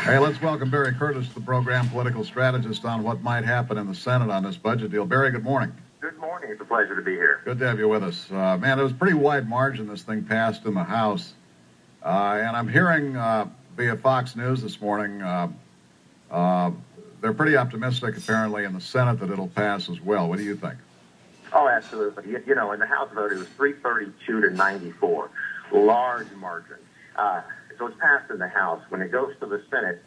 Hey, let's welcome Barry Curtis to the program, political strategist on what might happen in the Senate on this budget deal. Barry, good morning. Good morning. It's a pleasure to be here. Good to have you with us. Man, it was a pretty wide margin this thing passed in the House. And I'm hearing via Fox News this morning, they're pretty optimistic, apparently, in the Senate that it'll pass as well. What do you think? Oh, absolutely. You know, in the House vote, it was 332 to 94. Large margin. So it's passed in the House. When it goes to the Senate,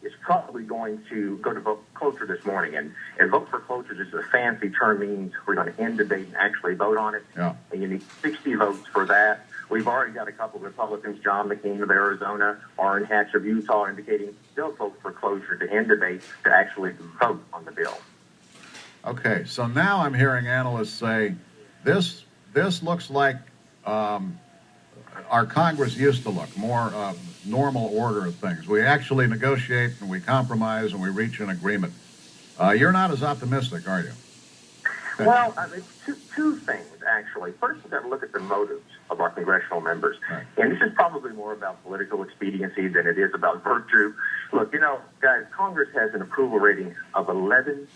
it's probably going to go to vote cloture this morning. And vote for cloture is a fancy term, means we're going to end debate and actually vote on it. Yeah. And you need 60 votes for that. We've already got a couple of Republicans, John McCain of Arizona, Orrin Hatch of Utah, indicating they'll vote for cloture to end debate to actually vote on the bill. Okay, so now I'm hearing analysts say this looks like our Congress used to look, more normal order of things. We actually negotiate and we compromise and we reach an agreement. You're not as optimistic, are you? Well, it's two things, actually. First, we've got to look at the motives of our congressional members. Right. And this is probably more about political expediency than it is about virtue. Look, you know, guys, Congress has an approval rating of 11%.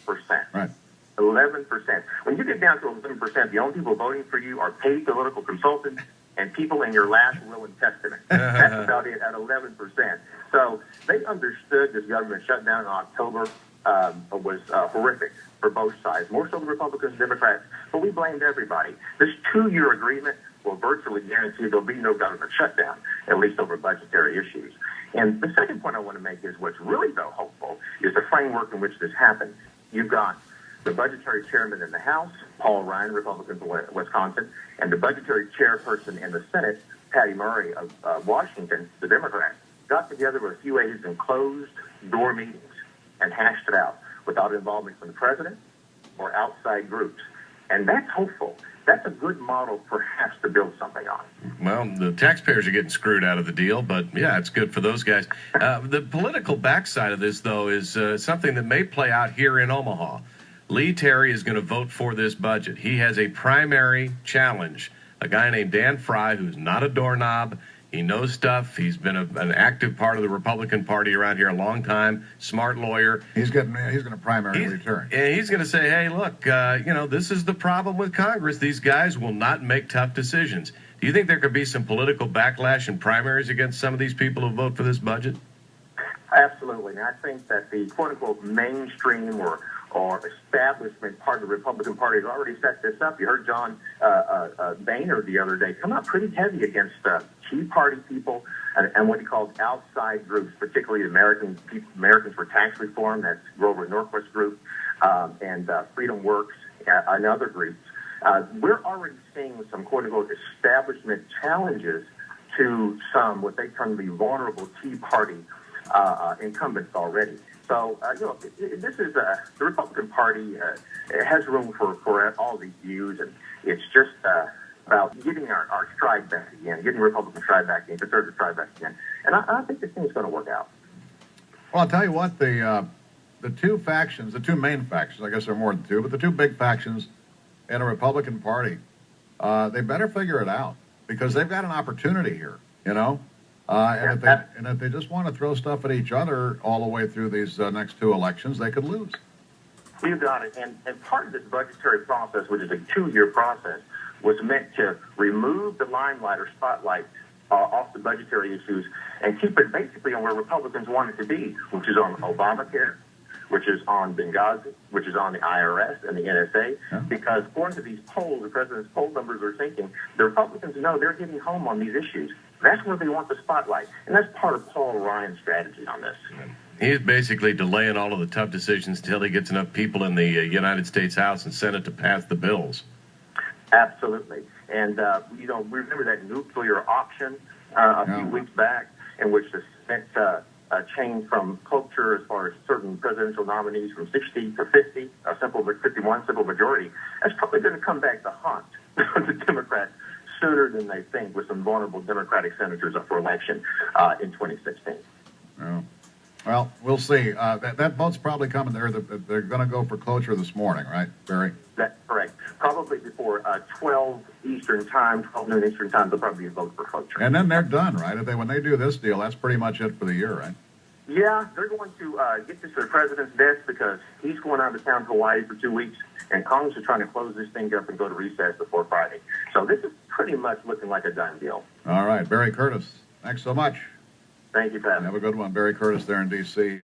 Right. 11%. When you get down to 11%, the only people voting for you are paid political consultants and people in your last will and testament. That's about it at 11%. So they understood this government shutdown in October was horrific for both sides, more so the Republicans and Democrats, but we blamed everybody. This 2-year agreement will virtually guarantee there'll be no government shutdown, at least over budgetary issues. And the second point I want to make is what's really, though, hopeful is the framework in which this happened. You've got the budgetary chairman in the House, Paul Ryan, Republican from Wisconsin, and the budgetary chairperson in the Senate, Patty Murray of Washington, the Democrat, got together with a few aides in closed-door meetings and hashed it out without involvement from the president or outside groups. And that's hopeful. That's a good model, perhaps, to build something on. Well, the taxpayers are getting screwed out of the deal, but yeah, it's good for those guys. The political backside of this, though, is something that may play out here in Omaha. Lee Terry is going to vote for this budget. He has a primary challenge, a guy named Dan Fry, who's not a doorknob. He knows stuff. He's been an active part of the Republican Party around here a long time, smart lawyer. He's going to primary return. And he's going to say, hey, look, this is the problem with Congress. These guys will not make tough decisions. Do you think there could be some political backlash in primaries against some of these people who vote for this budget? Absolutely. And I think that the quote-unquote mainstream or establishment part of the Republican Party has already set this up. You heard John Boehner the other day come out pretty heavy against Tea Party people and what he called outside groups, particularly Americans for Tax Reform, that's Grover Norquist's group, and Freedom Works and other groups. We're already seeing some quote-unquote establishment challenges to some what they term the vulnerable Tea Party incumbents already. So, this is the Republican Party has room for all these views, and it's just about getting our stride back again, getting Republican stride back again, conservative stride back again. And I think this thing's going to work out. Well, I'll tell you what, the two factions, the two main factions, I guess there are more than two, but the two big factions in a Republican Party, they better figure it out because they've got an opportunity here, you know? And if they just want to throw stuff at each other all the way through these next two elections, they could lose. You got it. And part of this budgetary process, which is a 2-year process, was meant to remove the limelight or spotlight off the budgetary issues and keep it basically on where Republicans want it to be, which is on Obamacare, which is on Benghazi, which is on the IRS and the NSA, because according to these polls, the president's poll numbers are thinking the Republicans know they're getting home on these issues. That's where they want the spotlight, and that's part of Paul Ryan's strategy on this. He's basically delaying all of the tough decisions until he gets enough people in the United States House and Senate to pass the bills. Absolutely. And, remember that nuclear auction a few weeks back in which the Senate changed from cloture as far as certain presidential nominees from 60 to 50, 51 simple majority. That's probably going to come back to haunt the Democrats sooner than they think with some vulnerable Democratic senators up for election in 2016. Oh. Well, we'll see. That vote's probably coming there. They're going to go for cloture this morning, right, Barry? That's correct. Probably before 12 Eastern time, 12 noon Eastern time, there'll probably be a vote for cloture. And then they're done, right? When they do this deal, that's pretty much it for the year, right? Yeah, they're going to get this to the president's desk because he's going out of town to Hawaii for 2 weeks, and Congress is trying to close this thing up and go to recess before Friday. So this is pretty much looking like a done deal. All right, Barry Curtis, thanks so much. Thank you, Pat. Have a good one. Barry Curtis there in D.C.